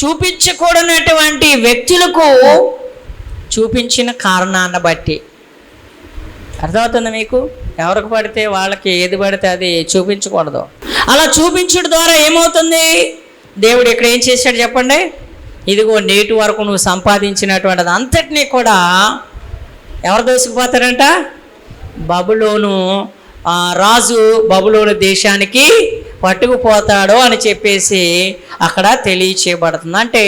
చూపించకూడనటువంటి వ్యక్తులకు చూపించిన కారణాన్ని బట్టి. అర్థమవుతుంది మీకు? ఎవరికి పడితే వాళ్ళకి ఏది పడితే అది చూపించకూడదు. అలా చూపించడం ద్వారా ఏమవుతుంది? దేవుడు ఇక్కడ ఏం చేశాడు చెప్పండి? ఇదిగో నేటి వరకు నువ్వు సంపాదించినటువంటిది అంతటినీ కూడా ఎవరు దోసుకుపోతారంట? బబులోను రాజు బబులోను దేశానికి పట్టుకుపోతాడు అని చెప్పేసి అక్కడ తెలియచేయబడుతుంది. అంటే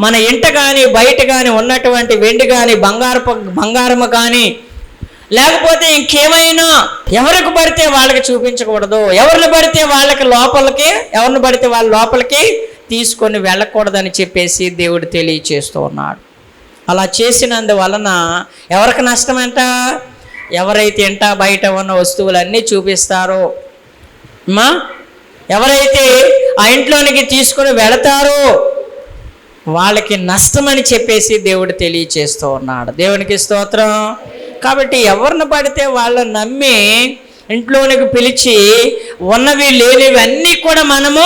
మన ఇంట కానీ బయట కానీ ఉన్నటువంటి వెండి కానీ బంగారము కానీ లేకపోతే ఇంకేమైనా ఎవరికి పడితే వాళ్ళకి చూపించకూడదు. ఎవరిని పడితే వాళ్ళకి లోపలికి, ఎవరిని పడితే వాళ్ళ లోపలికి తీసుకొని వెళ్ళకూడదని చెప్పేసి దేవుడు తెలియచేస్తూ ఉన్నాడు. అలా చేసినందువలన ఎవరికి నష్టమంట? ఎవరైతే ఇంట బయట ఉన్న వస్తువులన్నీ చూపిస్తారో, ఎవరైతే ఆ ఇంట్లోనికి తీసుకుని వెళతారో వాళ్ళకి నష్టమని చెప్పేసి దేవుడు తెలియచేస్తూ ఉన్నాడు. దేవునికి స్తోత్రం. కాబట్టి ఎవరిని పడితే వాళ్ళని నమ్మి ఇంట్లోనికి పిలిచి ఉన్నవి లేనివి అన్నీ కూడా మనము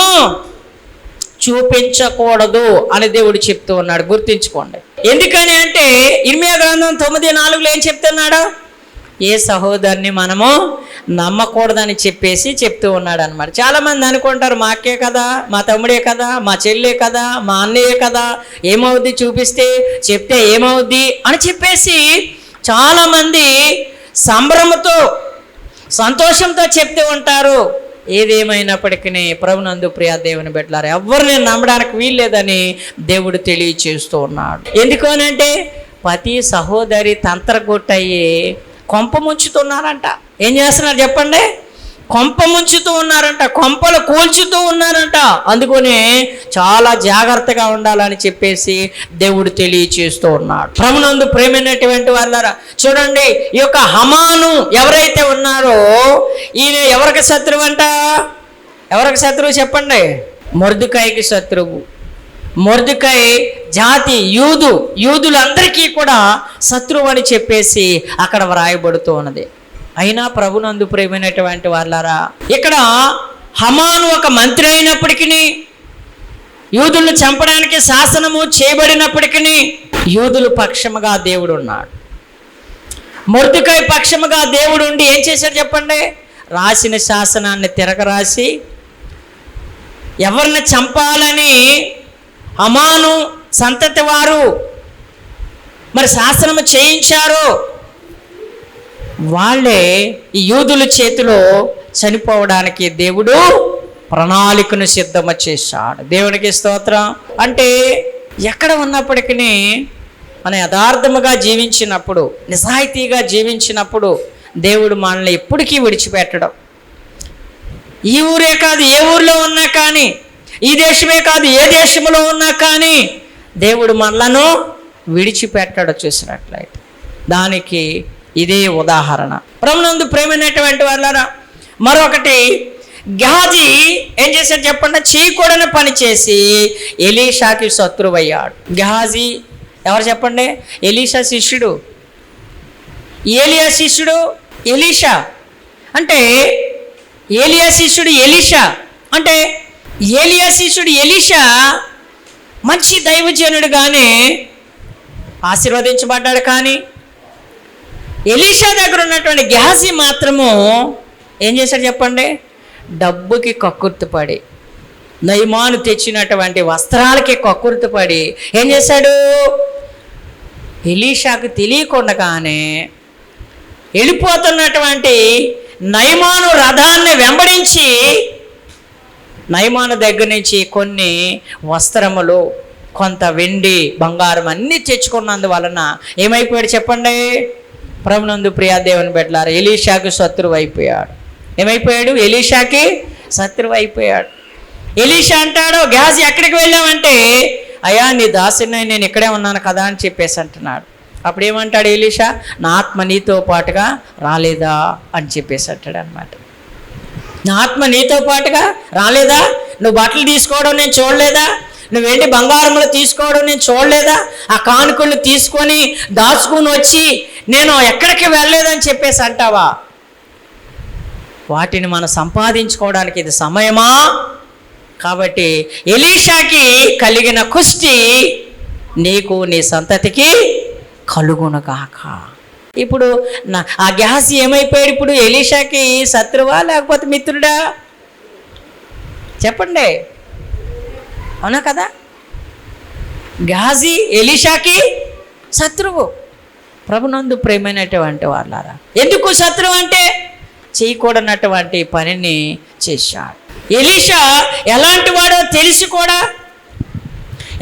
చూపించకూడదు అని దేవుడు చెప్తూ ఉన్నాడు. గుర్తించుకోండి. ఎందుకని అంటే ఇర్మియా గ్రంథం 9:4 ఏం చెప్తున్నాడు? ఏ సహోదరుని మనము నమ్మకూడదని చెప్పేసి చెప్తూ ఉన్నాడు అనమాట. చాలామంది అనుకుంటారు మా అక్కే కదా, మా తమ్ముడే కదా, మా చెల్లె కదా, మా అన్నయ్యే కదా, ఏమవుద్ది చూపిస్తే, చెప్తే ఏమవుద్ది అని చెప్పేసి చాలామంది సంభ్రమతో సంతోషంతో చెప్తూ ఉంటారు. ఏదేమైనప్పటికీ ప్రభునందు ప్రియ దేవుని బిడ్డలారా, ఎవరిని నమ్మడానికి వీల్లేదని దేవుడు తెలియచేస్తూ ఉన్నాడు. ఎందుకనంటే ప్రతి సహోదరి తంత్రగొట్టయ్యి కొంప ముంచుతున్నారంట. ఏం చేస్తున్నారు చెప్పండి? కొంప ముంచుతూ ఉన్నారంట, కొంపలు కూల్చుతూ ఉన్నారంట. అందుకనే చాలా జాగ్రత్తగా ఉండాలని చెప్పేసి దేవుడు తెలియచేస్తూ ఉన్నాడు. ప్రభునందు ప్రేమైనటువంటి వాళ్ళారా, చూడండి, ఈ యొక్క హమాను ఎవరైతే ఉన్నారో ఈయన ఎవరికి శత్రువు అంట? ఎవరికి శత్రువు చెప్పండి? మొర్దెకైకి శత్రువు. మొర్దెకై జాతి యూదులందరికీ కూడా శత్రువు అని చెప్పేసి అక్కడ వ్రాయబడుతూ ఉన్నది. అయినా ప్రభునందు ప్రేమైనటువంటి వాళ్ళారా, ఇక్కడ హమాను ఒక మంత్రి అయినప్పటికీ, యూదులను చంపడానికి శాసనము చేయబడినప్పటికీ యూదుల పక్షముగా దేవుడు ఉన్నాడు. మొర్దెకై పక్షముగా దేవుడు ఉండి ఏం చేశాడు చెప్పండి? రాసిన శాసనాన్ని తిరగరాసి ఎవరిని చంపాలని హమాను సంతతి వారు మరి శాసనము చేయించారో వాళ్ళే ఈ యూదుల చేతిలో చనిపోవడానికి దేవుడు ప్రణాళికను సిద్ధమ చేశాడు. దేవునికి స్తోత్రం. అంటే ఎక్కడ ఉన్నప్పటికీ మన యథార్థముగా జీవించినప్పుడు, నిజాయితీగా జీవించినప్పుడు దేవుడు మనల్ని ఎప్పటికీ విడిచిపెట్టడం. ఈ ఊరే కాదు ఏ ఊర్లో ఉన్నా కానీ, ఈ దేశమే కాదు ఏ దేశంలో ఉన్నా కానీ దేవుడు మనలను విడిచిపెట్టడం చూసినట్లయితే దానికి ఇదే ఉదాహరణ. ప్రభునందు ప్రేమైనటువంటి వాళ్ళారా, మరొకటి గెహాజీ ఏం చేశాడు చెప్పండి? చేయకూడని పని చేసి ఎలీషాకి శత్రువయ్యాడు. గెహాజీ ఎవరు చెప్పండి? ఎలీషా శిష్యుడు. ఏలియా శిష్యుడు ఎలీషా. అంటే ఏలియా శిష్యుడు ఎలీషా. అంటే ఏలియా శిష్యుడు ఎలీషా మంచి దైవజనుడుగానే ఆశీర్వదించబడ్డాడు. కానీ ఎలీషా దగ్గర ఉన్నటువంటి గెహాజీ మాత్రము ఏం చేశాడు చెప్పండి? డబ్బుకి కక్కుర్తిపడి, నయమాను తెచ్చినటువంటి వస్త్రాలకి కక్కుర్తిపడి ఏం చేశాడు? ఎలీషాకు తెలియకుండానే వెళ్ళిపోతున్నటువంటి నయమాను రథాన్ని వెంబడించి నయమాను దగ్గర నుంచి కొన్ని వస్త్రములు, కొంత వెండి, బంగారం అన్నీ తెచ్చుకున్నందువలన ఏమైపోయాడు చెప్పండి? ప్రభునందు ప్రియా దేవుని బిడ్డలారా, ఎలీషాకు శత్రువు అయిపోయాడు. ఏమైపోయాడు? ఎలీషాకి శత్రువు అయిపోయాడు. ఎలీషా అంటాడు, గెహాజీ ఎక్కడికి వెళ్ళామంటే, అయ్యా నీ దాసుని నేను ఇక్కడే ఉన్నాను కదా అని చెప్పేసి అంటున్నాడు. అప్పుడు ఏమంటాడు ఎలీషా? నా ఆత్మ నీతో పాటుగా రాలేదా అని చెప్పేసి అంటాడు అనమాట. నా ఆత్మ నీతో పాటుగా రాలేదా? నువ్వు బట్టలు తీసుకోవడం నేను చూడలేదా? నువ్వు వెండి బంగారములు తీసుకోవడం నేను చూడలేదా? ఆ కానుకలు తీసుకొని దాచుకుని వచ్చి నేను ఎక్కడికి వెళ్ళలేదని చెప్పేసి అంటావా? వాటిని మనం సంపాదించుకోవడానికి ఇది సమయమా? కాబట్టి ఎలీషాకి కలిగిన కుష్టి నీకు నీ సంతతికి కలుగునుగాక. ఇప్పుడు ఆ గెహాజీ ఏమైపోయాడు? ఇప్పుడు ఎలీషాకి శత్రువా లేకపోతే మిత్రుడా? చెప్పండి, అవునా కదా? గెహాజీ ఎలీషాకి శత్రువు. ప్రభునందు ప్రేమైనటువంటి వాళ్ళారా, ఎందుకు శత్రువు అంటే చేయకూడనటువంటి పనిని చేశాడు. ఎలీషా ఎలాంటి వాడో తెలిసి కూడా,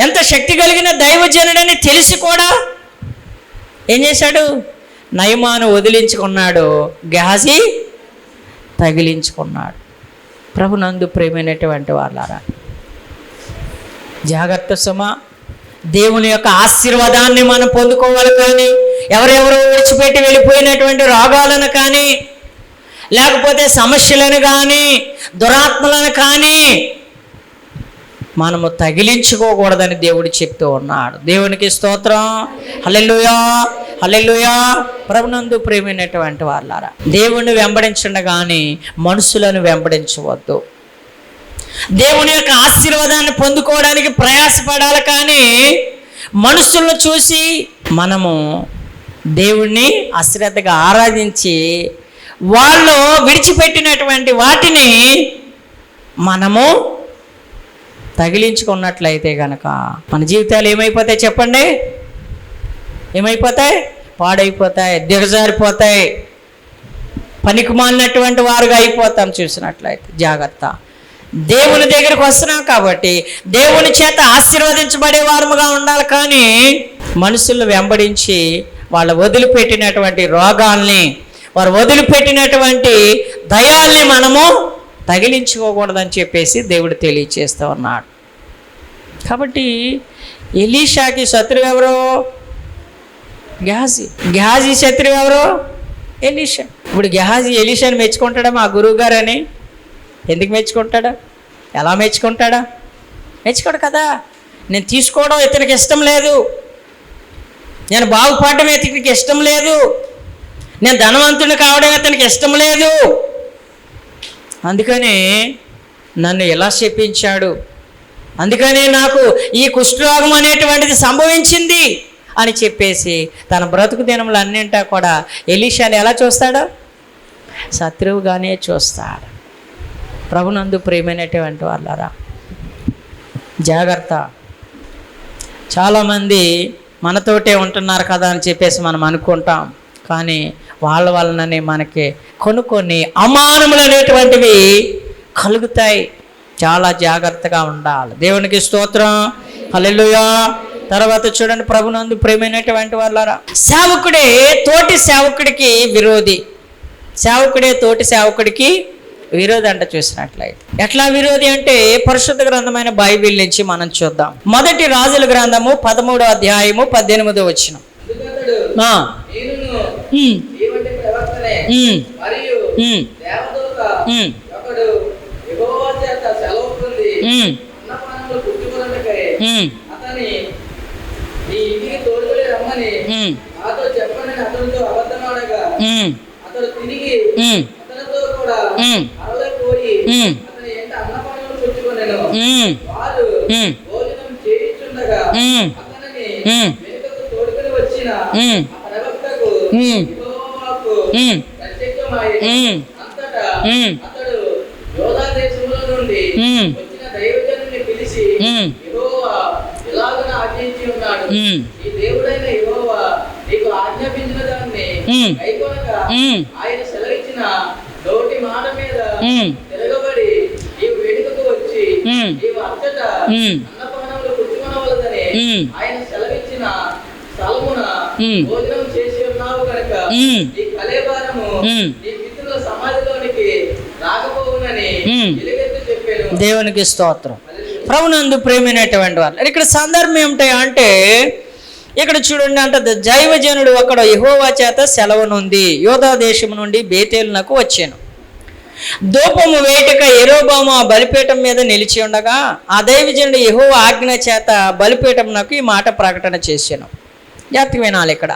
ఎంత శక్తి కలిగిన దైవజనుడని తెలిసి కూడా ఏం చేశాడు? నయమాను వదిలించుకున్నాడు, గెహాజీ తగిలించుకున్నాడు. ప్రభునందు ప్రేమైనటువంటి వాళ్ళారా, జాగ్రత్త సుమా. దేవుని యొక్క ఆశీర్వాదాన్ని మనం పొందుకోవాలి. కానీ ఎవరెవరో విడిచిపెట్టి వెళ్ళిపోయినటువంటి రోగాలను కానీ, లేకపోతే సమస్యలను కానీ, దురాత్మలను కానీ మనము తగిలించుకోకూడదని దేవుడు చెప్తూ ఉన్నాడు. దేవునికి స్తోత్రం. హల్లెలూయా, హల్లెలూయా. ప్రభునందు ప్రేమైనటువంటి వాళ్ళారా, దేవుణ్ణి వెంబడించండి, మనుషులను వెంబడించవద్దు. దేవుని యొక్క ఆశీర్వాదాన్ని పొందుకోవడానికి ప్రయాసపడాలి, కానీ మనుషులను చూసి మనము దేవుణ్ణి అశ్రద్ధగా ఆరాధించి వాళ్ళు విడిచిపెట్టినటువంటి వాటిని మనము తగిలించుకున్నట్లయితే కనుక మన జీవితాలు ఏమైపోతాయి చెప్పండి? ఏమైపోతాయి? పాడైపోతాయి, దిగజారిపోతాయి, పనికిమాలినటువంటి వారుగా అయిపోతాం. చూసినట్లయితే జాగ్రత్త. దేవుని దగ్గరికి వస్తున్నాం కాబట్టి దేవుని చేత ఆశీర్వదించబడే వారముగా ఉండాలి, కానీ మనుషులను వెంబడించి వాళ్ళు వదిలిపెట్టినటువంటి రోగాల్ని, వారు వదిలిపెట్టినటువంటి దయాల్ని మనము తగిలించుకోకూడదని చెప్పేసి దేవుడు తెలియచేస్తూ ఉన్నాడు. కాబట్టి ఎలీషాకి శత్రువు ఎవరో? గెహాజీ. గెహాజీ శత్రువు ఎవరో? ఎలీషా. ఇప్పుడు గెహాజీ ఎలీషాని మెచ్చుకుంటాడా మా గురువు గారు అని? ఎందుకు మెచ్చుకుంటాడా? ఎలా మెచ్చుకుంటాడా? మెచ్చుకోడు కదా. నేను తీసుకోవడం ఇతనికి ఇష్టం లేదు, నేను బాగుపడడం ఇతనికి ఇష్టం లేదు, నేను ధనవంతుని కావడం ఇతనికి ఇష్టం లేదు, అందుకని నన్ను ఎలా శపించాడు, అందుకని నాకు ఈ కుష్ఠరోగం అనేటువంటిది సంభవించింది అని చెప్పేసి తన బ్రతుకు దినములు అన్నింటా కూడా ఎలీషాని ఎలా చూస్తాడో? శత్రువుగానే చూస్తాడు. ప్రభునందు ప్రేమైనటువంటి వాళ్ళారా, జాగ్రత్త. చాలామంది మనతోటే ఉంటున్నారు కదా అని చెప్పేసి మనం అనుకుంటాం, కానీ వాళ్ళ వలననే మనకి కొన్ని అమానములు అనేటువంటివి కలుగుతాయి. చాలా జాగ్రత్తగా ఉండాలి. దేవునికి స్తోత్రం. హల్లెలూయా. తర్వాత చూడండి, ప్రభునందు ప్రేమైనటువంటి వాళ్ళారా, సేవకుడే తోటి సేవకుడికి విరోధి. సేవకుడే తోటి సేవకుడికి విరోధి అంట. చూసినట్లయితే ఎట్లా విరోధి అంటే పరిశుద్ధ గ్రంథమైన బైబిల్ నుంచి మనం చూద్దాం. మొదటి రాజుల గ్రంథము 13వ అధ్యాయము 18వ వచనం. ఆయన సెలవిచ్చిన నోటి మాట మీద తిరగబడి ఈ వేడుకకు వచ్చి నీవు అంతట అన్నపానములు పుచ్చుకొనవలెనని ఆయన సెలవిచ్చిన స్థలమున భోజనం చేసి ఉన్నావు కనుక ఈ కళేబరము నీ పితరుల సమాధిలోనికి రాకపోవునని ఎలుగెత్తి చెప్పాను. దేవునికి స్తోత్రం. ప్రభునందు ప్రేమైనటువంటి వాళ్ళు, ఇక్కడ సందర్భం ఏమిటా అంటే, ఇక్కడ చూడండి అంటే దైవజనుడు అక్కడ యెహోవా చేత సెలవునుంది యోధా దేశం నుండి బేతేలునకు వచ్చాను. ధూపము వేటుక యెరొబోము ఆ బలిపీఠం మీద నిలిచి ఉండగా ఆ దైవజనుడు యెహోవా ఆజ్ఞ చేత బలిపీఠమునకు ఈ మాట ప్రకటన చేశాను. జాగ్రత్తగా వినాలి. ఇక్కడ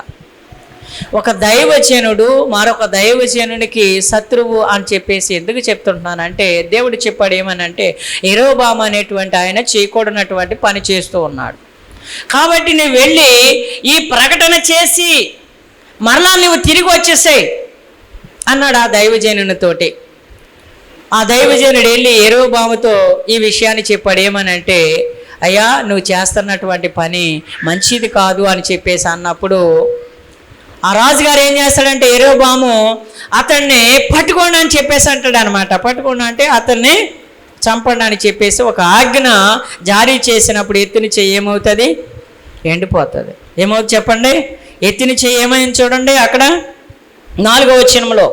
ఒక దైవజనుడు మరొక దైవజనునికి శత్రువు అని చెప్పేసి ఎందుకు చెప్తుంటున్నానంటే, దేవుడు చెప్పాడు ఏమనంటే, యెరొబోము అనేటువంటి ఆయన చేయకూడనటువంటి పని చేస్తూ ఉన్నాడు. కాబట్టి నువ్వు వెళ్ళి ఈ ప్రకటన చేసి మరలా నువ్వు తిరిగి వచ్చేసాయి అన్నాడు ఆ దైవజనునితోటి. ఆ దైవజనుడు వెళ్ళి యెరొబోముతో ఈ విషయాన్ని చెప్పాడు. ఏమనంటే, అయ్యా నువ్వు చేస్తున్నటువంటి పని మంచిది కాదు అని చెప్పేసి అన్నప్పుడు ఆ రాజుగారు ఏం చేస్తాడంటే, యెరొబోము అతన్ని పట్టుకోండి అని చెప్పేసి అంటాడు అనమాట. పట్టుకోండి అంటే అతన్ని చంపండి అని చెప్పేసి ఒక ఆజ్ఞ జారీ చేసినప్పుడు ఎత్తిన చెయ్యి ఏమవుతుంది? ఎండిపోతుంది. ఏమవుతుంది చెప్పండి? ఎత్తిన చెయ్యి ఏమైంది చూడండి. అక్కడ 4వ వచనంలో,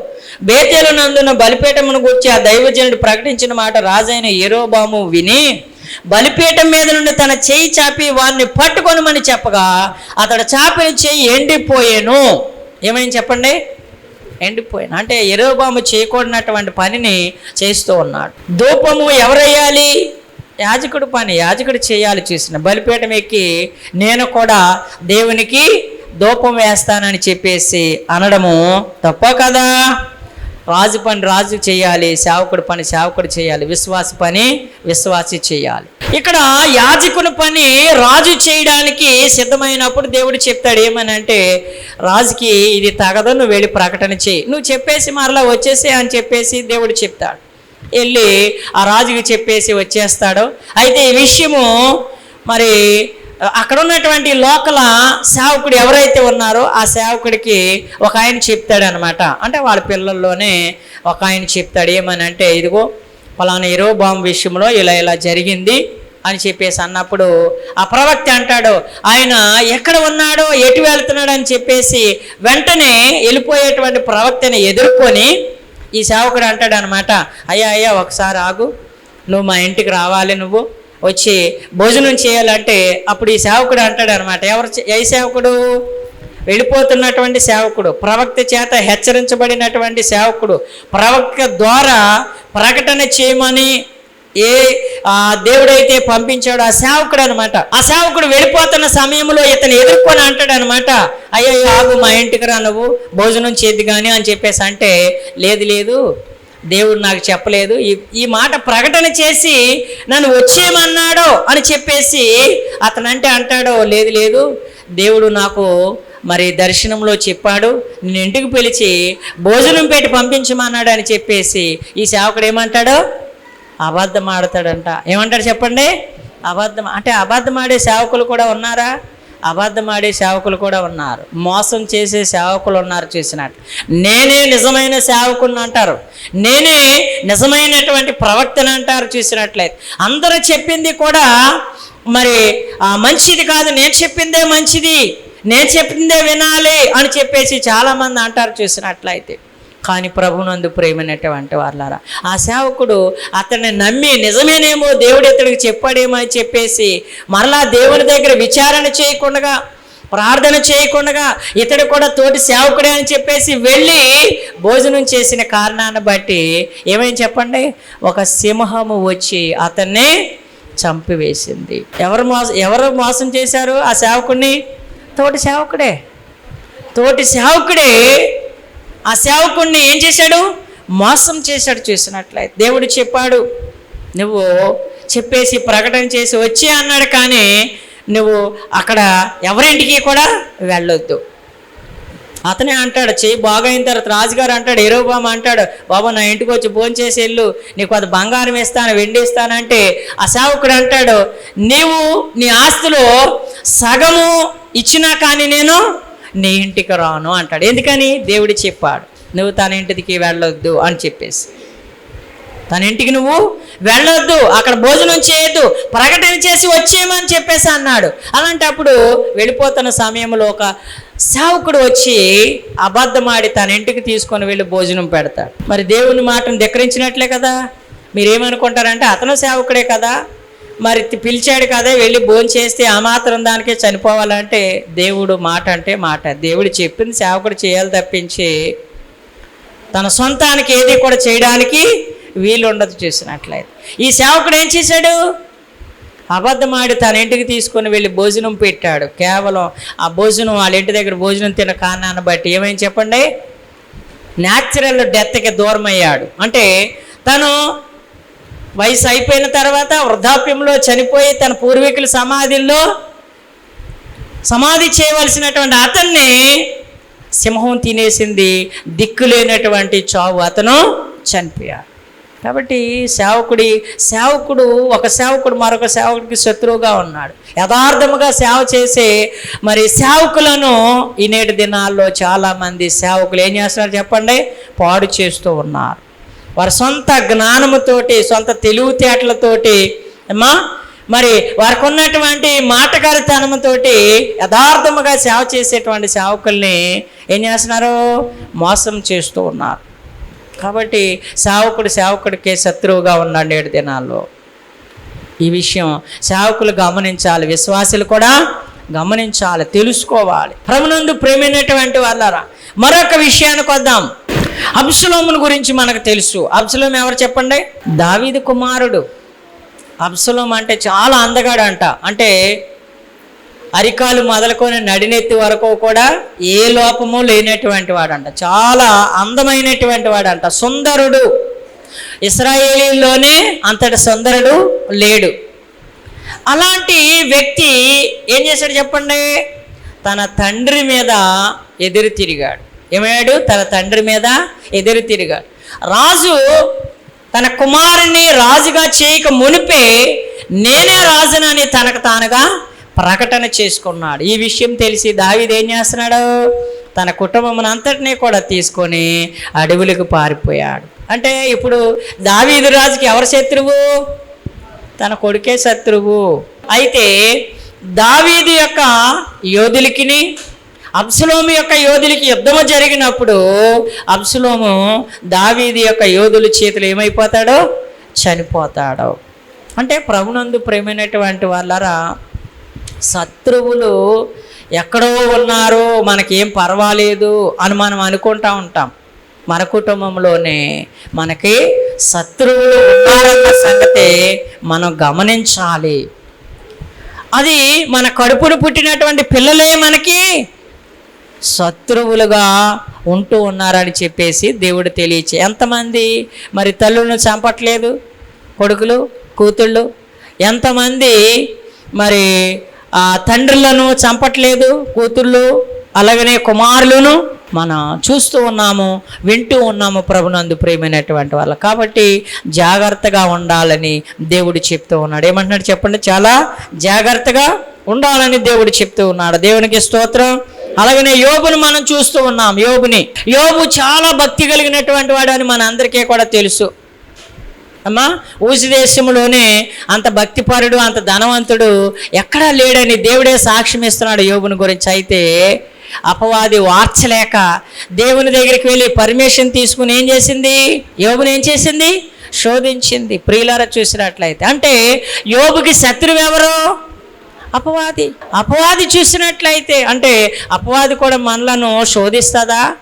బేతేలు నందున బలిపీఠమును గూర్చి ఆ దైవజనుడు ప్రకటించిన మాట రాజైన యెరొబోము విని బలిపీఠం మీద నుండి తన చెయ్యి చాపి వారిని పట్టుకొనమని చెప్పగా అతడు చాపిన చెయ్యి ఎండిపోయాను. ఏమైంది చెప్పండి? ఎండిపోయాను. అంటే యెరొబోము చేయకూడనటువంటి పనిని చేస్తూ ఉన్నాడు. ధూపము ఎవరు వేయాలి? యాజకుడు పని, యాజకుడు చేయాలి. చూసిన బలిపీఠం ఎక్కి నేను కూడా దేవునికి ధూపం వేస్తానని చెప్పేసి అనడము తప్ప కదా? రాజు పని రాజు చేయాలి, సేవకుడు పని సేవకుడు చేయాలి, విశ్వాస పని విశ్వాసి చేయాలి. ఇక్కడ యాజకుని పని రాజు చేయడానికి సిద్ధమైనప్పుడు దేవుడు చెప్తాడు ఏమనంటే, రాజుకి ఇది తగదు, నువ్వు వెళ్ళి ప్రకటన చేయి, నువ్వు చెప్పేసి మరలా వచ్చేసి అని చెప్పేసి దేవుడు చెప్తాడు. వెళ్ళి ఆ రాజుకి చెప్పేసి వచ్చేస్తాడు. అయితే ఈ విషయము మరి అక్కడ ఉన్నటువంటి లోకల సేవకుడు ఎవరైతే ఉన్నారో ఆ సేవకుడికి ఒక ఆయన చెప్తాడు అనమాట. అంటే వాళ్ళ పిల్లల్లోనే ఒక ఆయన చెప్తాడు. ఏమని అంటే, ఇదిగో ఫలానా యెరొబోము విషయంలో ఇలా ఇలా జరిగింది అని చెప్పేసి అన్నప్పుడు ఆ ప్రవక్త అంటాడు, ఆయన ఎక్కడ ఉన్నాడో ఎటు వెళ్తున్నాడు అని చెప్పేసి వెంటనే వెళ్ళిపోయేటువంటి ప్రవక్తని ఎదుర్కొని ఈ సేవకుడు అంటాడు అనమాట, అయ్యా అయ్యా ఒకసారి ఆగు, నువ్వు మా ఇంటికి రావాలి, నువ్వు వచ్చి భోజనం చేయాలంటే అప్పుడు ఈ సేవకుడు అంటాడు అనమాట. ఏ సేవకుడు? వెళ్ళిపోతున్నటువంటి సేవకుడు, ప్రవక్త చేత హెచ్చరించబడినటువంటి సేవకుడు, ప్రవక్త ద్వారా ప్రకటన చేయమని ఏ దేవుడైతే పంపించాడో ఆ సేవకుడు అనమాట. ఆ సేవకుడు వెళ్ళిపోతున్న సమయంలో ఇతను ఎదుర్కొని అంటాడు అనమాట, అయ్యో ఆగు, మా ఇంటికి రా, నువ్వు భోజనం చేద్ది కానీ అని చెప్పేసి అంటే, లేదు లేదు దేవుడు నాకు చెప్పలేదు, ఈ మాట ప్రకటన చేసి నన్ను వచ్చేయమన్నాడో అని చెప్పేసి అతనంటే అంటాడో, లేదు లేదు దేవుడు నాకు మరి దర్శనంలో చెప్పాడు, నేను ఇంటికి పిలిచి భోజనం పెట్టి పంపించమన్నాడు అని చెప్పేసి ఈ సేవకుడు ఏమంటాడు? అబద్ధం ఆడతాడంట. ఏమంటాడు చెప్పండి? అబద్ధం. అంటే అబద్ధం ఆడే సేవకులు కూడా ఉన్నారా? అబద్ధం ఆడే సేవకులు కూడా ఉన్నారు, మోసం చేసే సేవకులు ఉన్నారు. చూసినట్టు నేనే నిజమైన సేవకుని అంటారు, నేనే నిజమైనటువంటి ప్రవక్తని అంటారు. చూసినట్లయితే అందరూ చెప్పింది కూడా మరి మంచిది కాదు, నేను చెప్పిందే మంచిది, నేను చెప్పిందే వినాలి అని చెప్పేసి చాలామంది అంటారు. చూసినట్లయితే కానీ ప్రభునందు ప్రేమైనటువంటి వాళ్ళారా, ఆ సేవకుడు అతన్ని నమ్మి నిజమేనేమో దేవుడు ఇతడికి చెప్పాడేమో అని చెప్పేసి మరలా దేవుని దగ్గర విచారణ చేయకుండా, ప్రార్థన చేయకుండా ఇతడు కూడా తోటి సేవకుడే అని చెప్పేసి వెళ్ళి భోజనం చేసిన కారణాన్ని బట్టి ఏమైంది చెప్పండి? ఒక సింహము వచ్చి అతన్ని చంపివేసింది. ఎవరు మోసం చేశారు ఆ సేవకుడిని? తోటి సేవకుడే. ఆ సేవకుడిని ఏం చేశాడు? మోసం చేశాడు. చూసినట్లయితే దేవుడు చెప్పాడు, నువ్వు చెప్పేసి ప్రకటన చేసి వచ్చి అన్నాడు, కానీ నువ్వు అక్కడ ఎవరింటికి కూడా వెళ్ళొద్దు. అతనే అంటాడు, చెయ్యి బాగైన తర్వాత రాజుగారు అంటాడు, యెరొబోము అంటాడు, బాబా నా ఇంటికి వచ్చి భోజనం చేసి వెళ్ళు, నీకు అది బంగారం ఇస్తాను, వెండి ఇస్తానంటే ఆ సేవకుడు అంటాడు, నీవు నీ ఆస్తిలో సగము ఇచ్చినా కానీ నేను నీ ఇంటికి రాను అంటాడు. ఎందుకని? దేవుడు చెప్పాడు, నువ్వు తన ఇంటికి వెళ్ళొద్దు అని చెప్పేసి. తన ఇంటికి నువ్వు వెళ్ళొద్దు, అక్కడ భోజనం చేయొద్దు, ప్రకటన చేసి వచ్చేయమని చెప్పేసి అన్నాడు. అలాంటప్పుడు వెళ్ళిపోతున్న సమయంలో ఒక సేవకుడు వచ్చి అబద్ధమాడి తన ఇంటికి తీసుకొని వెళ్ళి భోజనం పెడతాడు. మరి దేవుని మాటను ధిక్కరించినట్లే కదా. మీరేమనుకుంటారంటే అతను సేవకుడే కదా, మరి పిలిచాడు కదా, వెళ్ళి భోజనం చేస్తే ఆ మాత్రం దానికే చనిపోవాలంటే దేవుడు మాట అంటే మాట. దేవుడు చెప్పింది సేవకుడు చేయాలి తప్పించి తన సొంతానికి ఏది కూడా చేయడానికి వీలుండదు. చూసినట్లయితే ఈ సేవకుడు ఏం చేశాడు? అబద్ధమాడి తన ఇంటికి తీసుకొని వెళ్ళి భోజనం పెట్టాడు. కేవలం ఆ భోజనం వాళ్ళ ఇంటి దగ్గర భోజనం తిన్న కారణాన్ని బట్టి ఏమైంది చెప్పండి? న్యాచురల్ డెత్కి దూరం అయ్యాడు. అంటే తను వయసు అయిపోయిన తర్వాత వృద్ధాప్యంలో చనిపోయి తన పూర్వీకుల సమాధి చేయవలసినటువంటి అతన్ని సింహం తినేసింది. దిక్కులేనటువంటి చావు, అతను చనిపోయాడు. కాబట్టి సేవకుడు ఒక సేవకుడు మరొక సేవకుడికి శత్రువుగా ఉన్నాడు. యథార్థముగా సేవ చేసే మరి సేవకులను ఈ నేటి దినాల్లో చాలామంది సేవకులు ఏం చేస్తున్నారు చెప్పండి? పాడు చేస్తూ ఉన్నారు. వారి సొంత జ్ఞానముతోటి, సొంత తెలివితేటలతోటి మరి వారికి ఉన్నటువంటి మాటగారితనంతోటి యథార్థముగా సేవ చేసేటువంటి సేవకుల్ని ఏం చేస్తున్నారు? మోసం చేస్తూ ఉన్నారు. కాబట్టి సేవకుడికే శత్రువుగా ఉన్నాడు నేటి దినాల్లో. ఈ విషయం సేవకులు గమనించాలి, విశ్వాసులు కూడా గమనించాలి, తెలుసుకోవాలి. ప్రభునందు ప్రేమైనటువంటి వాళ్ళారా, మరొక విషయానికి వద్దాం. అబ్షలోమును గురించి మనకు తెలుసు. అబ్షలోము ఎవరు చెప్పండి? దావీదు కుమారుడు. అబ్షలోము అంటే చాలా అందగాడంట. అంటే అరికాలు మొదలుకొని నడినెత్తి వరకు కూడా ఏ లోపము లేనటువంటి వాడంట. చాలా అందమైనటువంటి వాడంట, సుందరుడు. ఇశ్రాయేలీలోనే అంతటి సుందరుడు లేడు. అలాంటి వ్యక్తి ఏం చేశాడు చెప్పండి? తన తండ్రి మీద ఎదురు తిరిగాడు. ఏమయ్యాడు? తన తండ్రి మీద ఎదురు తిరిగాడు. రాజు తన కుమారుని రాజుగా చేయక మునిపే నేనే రాజునని తనకు తానుగా ప్రకటన చేసుకున్నాడు. ఈ విషయం తెలిసి దావీదు ఏం చేస్తున్నాడు? తన కుటుంబం అంతటినీ కూడా తీసుకొని అడవులకు పారిపోయాడు. అంటే ఇప్పుడు దావీదు రాజుకి ఎవరు శత్రువు? తన కొడుకే శత్రువు. అయితే దావీదు యొక్క యోధులకిని అబ్షలోము యొక్క యోధులకి యుద్ధము జరిగినప్పుడు అబ్షలోము దావీదు యొక్క యోధుల చేతులు ఏమైపోతాడో? చనిపోతాడు. అంటే ప్రభునందు ప్రేమైనటువంటి వాళ్ళరా, శత్రువులు ఎక్కడో ఉన్నారు, మనకేం పర్వాలేదు అని మనం అనుకుంటా ఉంటాం. మన కుటుంబంలోనే మనకి శత్రువులు ఉన్నారన్న సంగతి మనం గమనించాలి. అది మన కడుపును పుట్టినటువంటి పిల్లలే మనకి శత్రువులుగా ఉంటూ ఉన్నారని చెప్పేసి దేవుడు తెలియచే. ఎంతమంది మరి తల్లులను చంపట్లేదు? కొడుకులు, కూతుళ్ళు. ఎంతమంది మరి తండ్రులను చంపట్లేదు? కూతుళ్ళు, అలాగనే కుమారులను మనం చూస్తూ ఉన్నాము, వింటూ ఉన్నాము ప్రభునందు ప్రేమైనటువంటి వాళ్ళు. కాబట్టి జాగ్రత్తగా ఉండాలని దేవుడు చెప్తూ ఉన్నాడు. ఏమంటున్నాడు చెప్పండి? చాలా జాగ్రత్తగా ఉండాలని దేవుడు చెప్తూ ఉన్నాడు. దేవునికి స్తోత్రం. అలాగనే యోబును మనం చూస్తూ ఉన్నాం. యోబు చాలా భక్తి కలిగినటువంటి వాడు అని మన అందరికీ కూడా తెలుసు. అమ్మా, ఊసి దేశంలోనే అంత భక్తిపరుడు, అంత ధనవంతుడు ఎక్కడా లేడని దేవుడే సాక్ష్యం ఇస్తున్నాడు యోబుని గురించి. అయితే అపవాది వార్చలేక దేవుని దగ్గరికి వెళ్ళి పర్మిషన్ తీసుకుని ఏం చేసింది? యోబుని ఏం చేసింది? శోధించింది. ప్రియులారా చూసినట్లయితే అంటే యోబుకి శత్రువు ఎవరు? అపవాది చూసినట్లయితే అంటే అపవాది కూడా మనలను శోధిస్తుందా?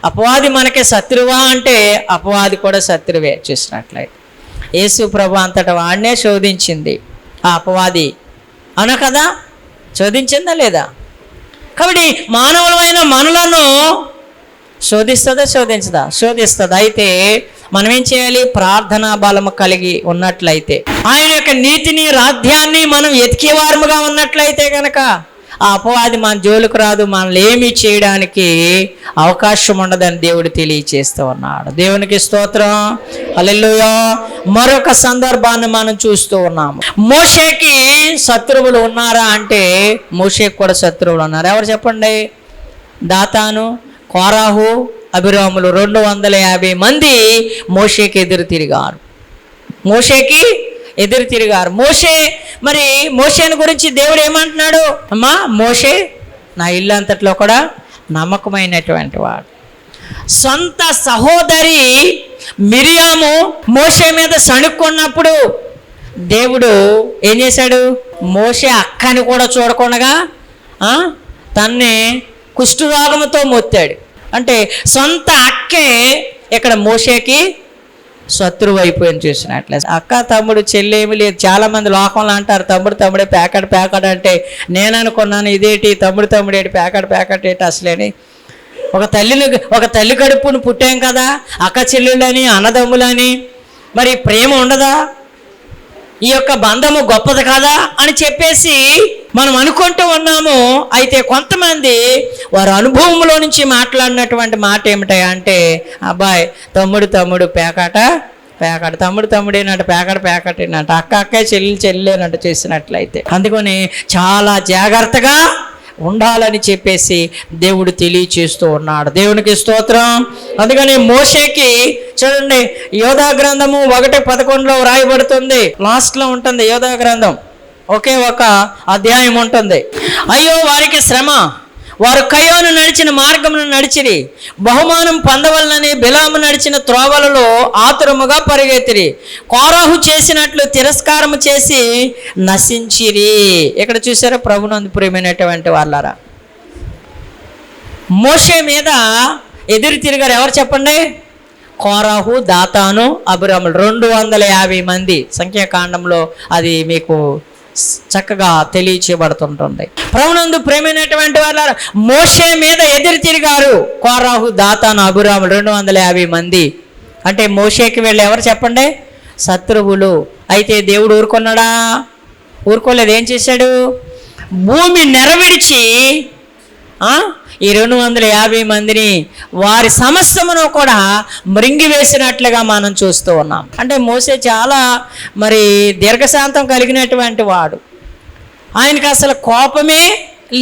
అపవాది మనకి శత్రువా అంటే అపవాది కూడా శత్రువే. చూసినట్లయితే యేసు ప్రభు అంతటా వాడినే శోధించింది ఆ అపవాది, అన కదా? శోధించిందా లేదా? కాబట్టి మానవులమైన మనలను శోధిస్తుందా? శోధిస్తుంది. అయితే మనం ఏం చేయాలి? ప్రార్థనా బలము కలిగి ఉన్నట్లయితే, ఆయన యొక్క నీతిని, రాధ్యాన్ని మనం ఎతికేవారముగా ఉన్నట్లయితే కనుక ఆ అపవాది మన జోలికి రాదు, మనల్ని ఏమీ చేయడానికి అవకాశం ఉండదని దేవుడు తెలియచేస్తూ ఉన్నాడు. దేవునికి స్తోత్రం. హల్లెలూయా. మరొక సందర్భాన్ని మనం చూస్తూ ఉన్నాము. మోషేకి శత్రువులు ఉన్నారా అంటే మోషేకి కూడా శత్రువులు ఉన్నారు. ఎవరు చెప్పండి? దాతాను, కోరాహు, అభిరాములు 250 మంది మోషేకి ఎదురు తిరిగారు. మోషేని గురించి దేవుడు ఏమంటున్నాడు? అమ్మా, మోషే నా ఇల్లు అంతట్లో కూడా నమ్మకమైనటువంటి వాడు. సొంత సహోదరి మిరియాము మోషే మీద సణుక్కున్నప్పుడు దేవుడు ఏం చేశాడు? మోషే అక్కని కూడా చూడకుండా తన్ని కుష్ఠరోగంతో మొత్తాడు. అంటే సొంత అక్కే ఇక్కడ మోషేకి శత్రువు అయిపోయింది చూసినట్లే. అక్క తమ్ముడు చెల్లేమి లేదు. చాలామంది లోకంలో అంటారు తమ్ముడే ప్యాకెట్ అంటే నేను అనుకున్నాను ఇదేంటి తమ్ముడు ఏంటి ప్యాకెట్ ఏంటి అసలేని. ఒక తల్లి కడుపును పుట్టాం కదా, అక్క చెల్లెళ్ళని అన్నదమ్ములని, మరి ప్రేమ ఉండదా, ఈ యొక్క బంధము గొప్పది కదా అని చెప్పేసి మనం అనుకుంటూ ఉన్నాము. అయితే కొంతమంది వారి అనుభవంలో నుంచి మాట్లాడినటువంటి మాట ఏమిటా అంటే, అబ్బాయి తమ్ముడు ప్యాకెట్ తమ్ముడేనట ప్యాకెట్ ఏనంట, అక్కే చెల్లెలేనంట చేసినట్లయితే. అందుకని చాలా జాగ్రత్తగా ఉండాలని చెప్పేసి దేవుడు తెలియచేస్తూ ఉన్నాడు. దేవునికి స్తోత్రం. అందుకని మోషేకి చూడండి, యోధా గ్రంథము 1:11 వ్రాయబడుతుంది. లాస్ట్లో ఉంటుంది యోధా గ్రంథం, ఒకే ఒక అధ్యాయం ఉంటుంది. అయ్యో వారికి శ్రమ, వారు కయోను నడిచిన మార్గమును నడిచిరి, బహుమానం పొందవలనని బిలాము నడిచిన త్రోవలలో ఆతురముగా పరిగెత్తిరి, కోరాహు చేసినట్లు తిరస్కారము చేసి నశించిరి. ఇక్కడ చూసారా ప్రభునందు ప్రియమైనటువంటి వాళ్ళారా, మోషే మీద ఎదురు తిరిగారు ఎవరు చెప్పండి? కోరాహు, దాతాను, అబిరాములు 250 మంది. సంఖ్యాకాండంలో అది మీకు చక్కగా తెలియచేయబడుతుంటుంది. ప్రభునందు ప్రేమైనటువంటి వాళ్ళ మోషే మీద ఎదురు తిరిగారు కోరాహు, దాతాను, అబిరాములు 250 మంది. అంటే మోషేకి వీళ్ళు ఎవరు చెప్పండి? శత్రువులు. అయితే దేవుడు ఊరుకున్నాడా? ఊరుకోలేదు. ఏం చేశాడు? భూమి నెరవిడిచి ఈ 250 మందిని వారి సమస్తమును కూడా మృంగివేసినట్లుగా మనం చూస్తూ ఉన్నాం. అంటే మోషే చాలా మరి దీర్ఘశాంతం కలిగినటువంటి వాడు. ఆయనకు అసలు కోపమే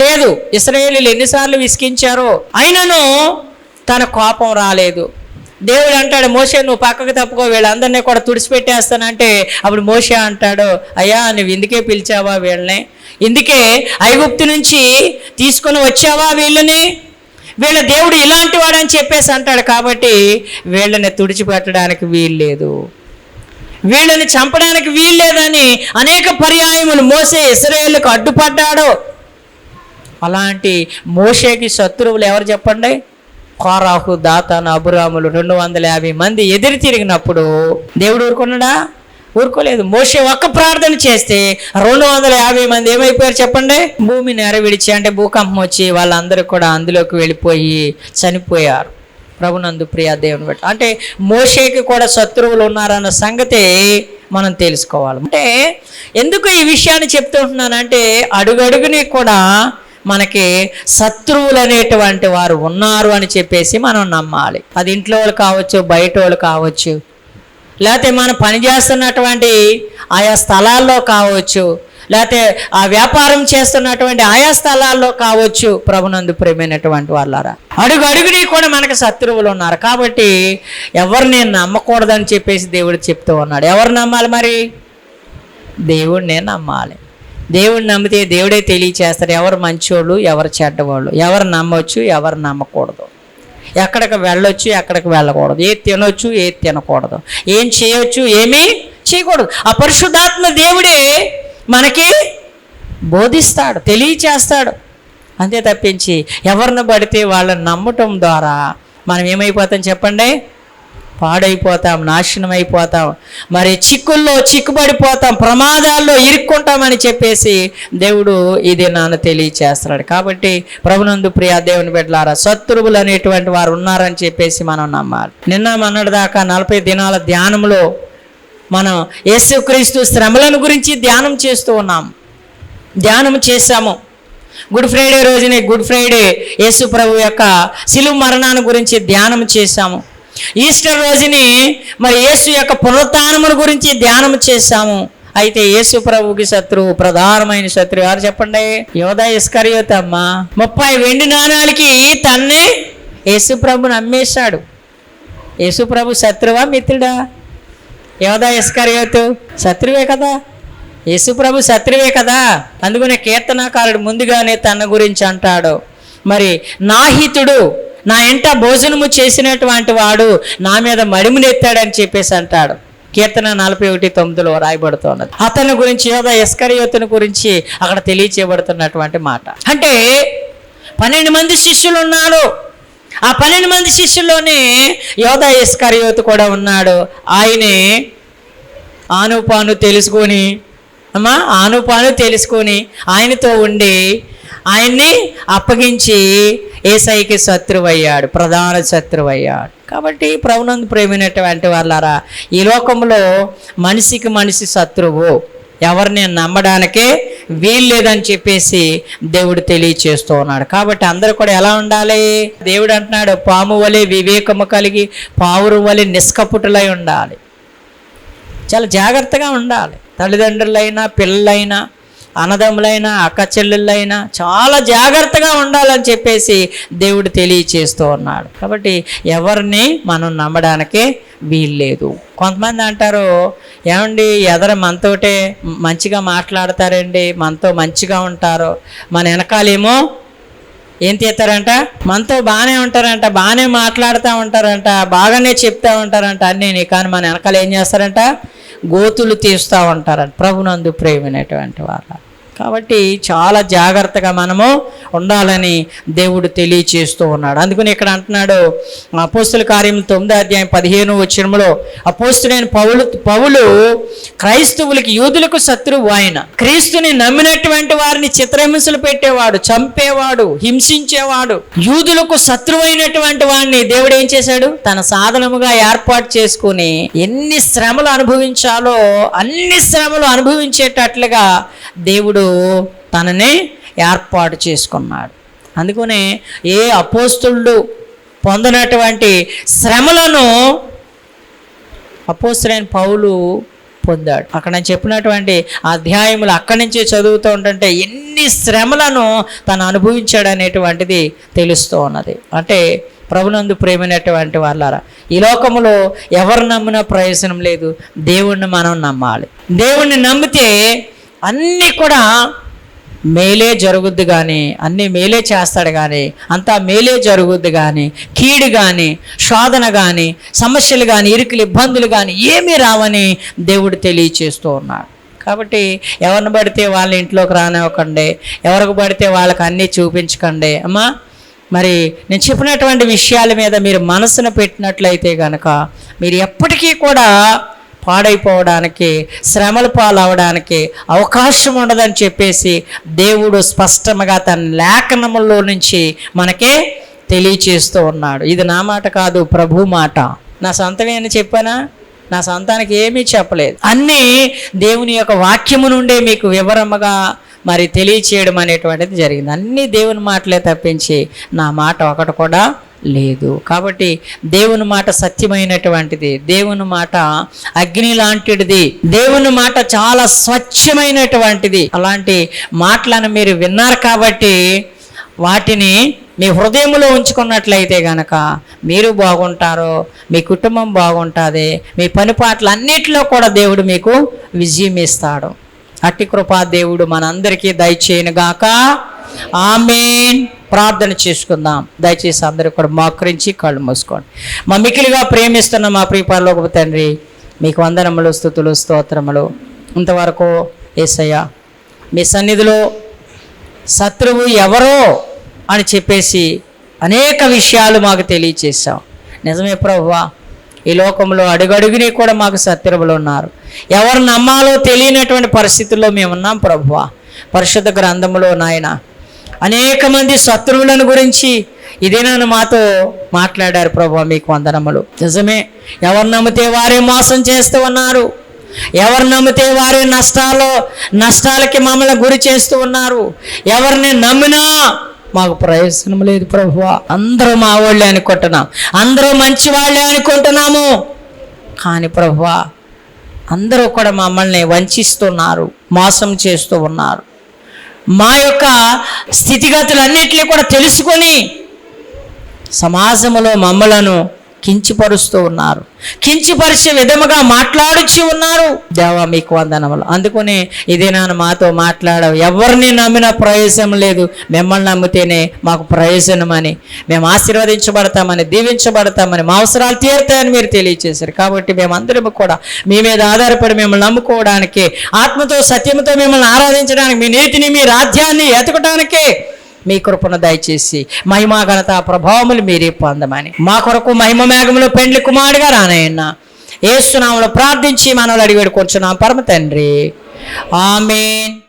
లేదు. ఇశ్రాయేలీయులు ఎన్నిసార్లు విసిగించారో అయినను తన కోపం రాలేదు. దేవుడు అంటాడు, మోషే నువ్వు పక్కకు తప్పుకో, వీళ్ళందరినీ కూడా తుడిచిపెట్టేస్తానంటే అప్పుడు మోషే అంటాడు, అయ్యా నువ్వు ఇందుకే పిలిచావా వీళ్ళని? ఇందుకే ఐగుప్తు నుంచి తీసుకొని వచ్చావా వీళ్ళని? వీళ్ళ దేవుడు ఇలాంటి వాడని చెప్పేసి అంటాడు. కాబట్టి వీళ్ళని తుడిచిపెట్టడానికి వీల్లేదు, వీళ్ళని చంపడానికి వీల్లేదని అనేక పర్యాయములు మోసే ఇశ్రాయేలుకు అడ్డుపడ్డాడు. అలాంటి మోషేకి శత్రువులు ఎవరు చెప్పండి? కోరాహు, దాతాను, అబిరాములు 250 మంది ఎదురు తిరిగినప్పుడు దేవుడు ఊరుకున్నాడా? ఊరుకోలేదు. మోషే ఒక్క ప్రార్థన చేస్తే 250 మంది ఏమైపోయారు చెప్పండి? భూమిని నెరవిడిచి, అంటే భూకంపం వచ్చి వాళ్ళందరూ కూడా అందులోకి వెళ్ళిపోయి చనిపోయారు. ప్రభునందు ప్రియ దేవుని బట్టి అంటే మోషేకి కూడా శత్రువులు ఉన్నారన్న సంగతి మనం తెలుసుకోవాలి. అంటే ఎందుకు ఈ విషయాన్ని చెప్తుంటున్నానంటే అడుగడుగుని కూడా మనకి శత్రువులు అనేటువంటి వారు ఉన్నారు అని చెప్పేసి మనం నమ్మాలి. అది ఇంట్లో వాళ్ళు కావచ్చు, బయట వాళ్ళు కావచ్చు, లేకపోతే మనం పనిచేస్తున్నటువంటి ఆయా స్థలాల్లో కావచ్చు, లేకపోతే ఆ వ్యాపారం చేస్తున్నటువంటి ఆయా స్థలాల్లో కావచ్చు. ప్రభునందు ప్రేమైనటువంటి వాళ్ళారా, అడుగడుగుని కూడా మనకు శత్రువులు ఉన్నారు. కాబట్టి ఎవరిని నమ్మకూడదని చెప్పేసి దేవుడు చెప్తూ ఉన్నాడు. ఎవరు నమ్మాలి మరి? దేవుడినే నమ్మాలి. దేవుడిని నమ్మితే దేవుడే తెలియచేస్తాడు ఎవరు మంచోళ్ళు, ఎవరు చెడ్డవాళ్ళు, ఎవరు నమ్మొచ్చు, ఎవరు నమ్మకూడదు, ఎక్కడికి వెళ్ళొచ్చు, ఎక్కడికి వెళ్ళకూడదు, ఏది తినొచ్చు, ఏది తినకూడదు, ఏం చేయొచ్చు, ఏమీ చేయకూడదు. ఆ పరిశుద్ధాత్మ దేవుడే మనకి బోధిస్తాడు, తెలియచేస్తాడు. అంతే తప్పించి ఎవరిని పడితే వాళ్ళని నమ్మటం ద్వారా మనం ఏమైపోతాం చెప్పండి? పాడైపోతాం, నాశనం అయిపోతాం, మరి చిక్కుల్లో చిక్కుబడిపోతాం, ప్రమాదాల్లో ఇరుక్కుంటామని చెప్పేసి దేవుడు ఇది నాన్న తెలియచేస్తున్నాడు. కాబట్టి ప్రభునందు ప్రియ దేవుని బిడ్డలారా, శత్రువులు అనేటువంటి వారు ఉన్నారని చెప్పేసి మనం నమ్మాలి. నిన్న మొన్నటి దాకా 40 దినాల ధ్యానంలో మనం యేసుక్రీస్తు శ్రమలను గురించి ధ్యానం చేస్తూ ఉన్నాం, ధ్యానం చేశాము. గుడ్ ఫ్రైడే రోజునే గుడ్ ఫ్రైడే యేసు ప్రభు యొక్క శిలువ మరణాన్ని గురించి ధ్యానం చేశాము. ఈస్టర్ రోజుని మరి యేసు యొక్క పునరుత్థానముల గురించి ధ్యానం చేశాము. అయితే యేసు ప్రభుకి శత్రువు, ప్రధానమైన శత్రువు ఎవరు చెప్పండి? యోధా ఇస్కరియోతు అమ్మ. 30 వెండి నాణాలకి తన్నే యేసు ప్రభుని అమ్మేశాడు. యేసు ప్రభు శత్రువా మిత్రుడా? యోధా ఇస్కరియోతు శత్రువే కదా, యేసు ప్రభు శత్రువే కదా. అందుకనే కీర్తనాకారుడు ముందుగానే తన గురించి అంటాడు, మరి నాహితుడు, నా ఇంట భోజనము చేసినటువంటి వాడు నా మీద మడిమునెత్తాడని చెప్పేసి అంటాడు. కీర్తన 41:9 రాయబడుతున్నది. అతని గురించి, యోధా ఇస్కరియోతుని గురించి అక్కడ తెలియచేయబడుతున్నటువంటి మాట. అంటే 12 మంది శిష్యులు ఉన్నారు. ఆ 12 మంది శిష్యుల్లోనే యోధా ఇస్కరియోతు కూడా ఉన్నాడు. ఆయనే ఆనుపాను తెలుసుకొని ఆయనతో ఉండి ఆయన్ని అప్పగించి యేసయ్యకి శత్రువయ్యాడు, ప్రధాన శత్రువయ్యాడు. కాబట్టి ప్రభునందు ప్రేమైనటువంటి వాళ్ళారా, ఈ లోకంలో మనిషికి మనిషి శత్రువు, ఎవరిని నమ్మడానికే వీల్లేదని చెప్పేసి దేవుడు తెలియచేస్తూ ఉన్నాడు. కాబట్టి అందరూ కూడా ఎలా ఉండాలి? దేవుడు అంటున్నాడు, పాము వలె వివేకము కలిగి పావురు వలె నిష్కపుటులై ఉండాలి. చాలా జాగ్రత్తగా ఉండాలి. తల్లిదండ్రులైనా, పిల్లలైనా, అన్నదమ్ములైనా, అక్క చెల్లెళ్ళైనా చాలా జాగ్రత్తగా ఉండాలని చెప్పేసి దేవుడు తెలియచేస్తూ ఉన్నాడు. కాబట్టి ఎవరిని మనం నమ్మడానికే వీల్లేదు. కొంతమంది అంటారు, ఏమండి మనతోటే మంచిగా మాట్లాడతారండి, మనతో మంచిగా ఉంటారు, మన వెనకాలేమో ఏం తీస్తారంట, మనతో బాగానే ఉంటారంట, బాగానే మాట్లాడుతూ ఉంటారంట, బాగానే చెప్తూ ఉంటారంట అన్నీ, కానీ మన వెనకాల ఏం చేస్తారంట, గోతులు తీస్తూ ఉంటారంట. ప్రభునందు ప్రేమైనటువంటి వాళ్ళ. కాబట్టి చాలా జాగ్రత్తగా మనము ఉండాలని దేవుడు తెలియచేస్తూ ఉన్నాడు. అందుకని ఇక్కడ అంటున్నాడు, అపోస్తుల కార్యం 9:15 అపోస్తులైన పౌలు క్రైస్తవులకి, యూదులకు శత్రువు ఆయన. క్రీస్తుని నమ్మినటువంటి వారిని చిత్రహింసలు పెట్టేవాడు, చంపేవాడు, హింసించేవాడు. యూదులకు శత్రువైనటువంటి వాడిని దేవుడు ఏం చేశాడు, తన సాధనముగా ఏర్పాటు చేసుకుని ఎన్ని శ్రమలు అనుభవించాలో అన్ని శ్రమలు అనుభవించేటట్లుగా దేవుడు తనని ఏర్పాటు చేసుకున్నాడు. అందుకనే ఏ అపోస్తులు పొందినటువంటి శ్రమలను అపోస్తులైన పౌలు పొందాడు. అక్కడ నేను చెప్పినటువంటి అధ్యాయములు అక్కడి నుంచి చదువుతూ ఉంటుంటే ఎన్ని శ్రమలను తను అనుభవించాడు అనేటువంటిది తెలుస్తూ ఉన్నది. అంటే ప్రభునందు ప్రేమైనటువంటి వాళ్ళారా, ఈ లోకములో ఎవరు నమ్మినా ప్రయోజనం లేదు. దేవుణ్ణి మనం నమ్మాలి. దేవుణ్ణి నమ్మితే అన్నీ కూడా మేలే జరుగుద్ది, కానీ అన్నీ మేలే చేస్తాడు, కానీ అంతా మేలే జరుగుద్ది, కానీ కీడు కానీ శోధన కానీ సమస్యలు కానీ ఇరుకులు ఇబ్బందులు కానీ ఏమీ రావని దేవుడు తెలియచేస్తూ ఉన్నాడు. కాబట్టి ఎవరిని పడితే వాళ్ళ ఇంట్లోకి రానివ్వకండి, ఎవరికి పడితే వాళ్ళకి అన్నీ చూపించకండి. అమ్మా, మరి నేను చెప్పినటువంటి విషయాల మీద మీరు మనసును పెట్టినట్లయితే కనుక మీరు ఎప్పటికీ కూడా పాడైపోవడానికి, శ్రమలు పాలవడానికి అవకాశం ఉండదని చెప్పేసి దేవుడు స్పష్టంగా తన లేఖనములో నుంచి మనకే తెలియచేస్తూ ఉన్నాడు. ఇది నా మాట కాదు, ప్రభు మాట. నా సొంతమేమని చెప్పానా? నా సొంతానికి ఏమీ చెప్పలేదు. అన్నీ దేవుని యొక్క వాక్యము నుండే మీకు వివరముగా మరి తెలియచేయడం అనేటువంటిది జరిగింది. అన్నీ దేవుని మాటలే తప్పించి నా మాట ఒకటి కూడా లేదు. కాబట్టి దేవుని మాట సత్యమైనటువంటిది, దేవుని మాట అగ్ని లాంటిది, దేవుని మాట చాలా స్వచ్ఛమైనటువంటిది. అలాంటి మాటలను మీరు విన్నారు కాబట్టి వాటిని మీ హృదయంలో ఉంచుకున్నట్లయితే గనక మీరు బాగుంటారో, మీ కుటుంబం బాగుంటుంది, మీ పనిపాట్లు అన్నిటిలో కూడా దేవుడు మీకు విజయం ఇస్తాడు. అట్టి కృపా దేవుడు మనందరికీ దయచేయనుగాక. ఆమేన్. ప్రార్థన చేసుకుందాం. దయచేసి అందరూ కూడా మోకరించి కళ్ళు మూసుకోండి. మా మిక్కిలిగా ప్రేమిస్తున్న మా ప్రియ పరలోకపు తండ్రి, మీకు వందనములు, స్తుతులు, స్తోత్రములు. ఇంతవరకు యేసయ్య మీ సన్నిధిలో శత్రువు ఎవరో అని చెప్పేసి అనేక విషయాలు మాకు తెలియచేశాం. నిజమే ప్రభువా, ఈ లోకంలో అడుగడుగుని కూడా మాకు శత్రువులు ఉన్నారు. ఎవరు నమ్మాలో తెలియనటువంటి పరిస్థితుల్లో మేము ఉన్నాం ప్రభువా. పరిశుద్ధ గ్రంథములో నాయన అనేక మంది శత్రువులను గురించి ఇదేనని మాతో మాట్లాడారు ప్రభువా, మీకు వందనములు. నిజమే, ఎవరు నమ్మితే వారే మోసం చేస్తూ ఉన్నారు, ఎవరు నమ్మితే వారే నష్టాలకి మమ్మల్ని గురి చేస్తూ ఉన్నారు. ఎవరిని నమ్మినా మాకు ప్రయోజనం లేదు ప్రభువా. అందరూ మా వాళ్ళే అనుకుంటున్నాం, అందరూ మంచి వాళ్ళే అనుకుంటున్నాము. కానీ ప్రభువా, అందరూ కూడా మమ్మల్ని వంచిస్తున్నారు, మోసం చేస్తూ ఉన్నారు. మా యొక్క స్థితిగతులన్నిటినీ కూడా తెలుసుకొని సమాజంలో మమ్మలను కించిపరుస్తూ ఉన్నారు, కించిపరిచే విధముగా మాట్లాడుచు ఉన్నారు. దేవా, మీకు వందనములు. అందుకని ఇదే నాన్న మాతో మాట్లాడవు. ఎవరిని నమ్మినా ప్రయోజనం లేదు, మిమ్మల్ని నమ్మితేనే మాకు ప్రయోజనమని, మేము ఆశీర్వదించబడతామని, దీవించబడతామని, మా అవసరాలు తీరుతాయని మీరు తెలియచేశారు. కాబట్టి మేమందరం కూడా మీ మీద ఆధారపడి మిమ్మల్ని నమ్ముకోవడానికి, ఆత్మతో సత్యంతో మిమ్మల్ని ఆరాధించడానికి, మీ నీతిని, మీ రాజ్యాన్ని ఎతకడానికి మీ కృపను దయచేసి మహిమా ఘనత ప్రభావములు మీరే పొందమని మా కొరకు మహిమ మేఘములో పెండ్లి కుమారుడిగా రానయ్యన్నా యేసు నామములో ప్రార్థించి మనల్ని అడిగి వేడుకొంచున్నాం పరమ తండ్రి. ఆమేన్.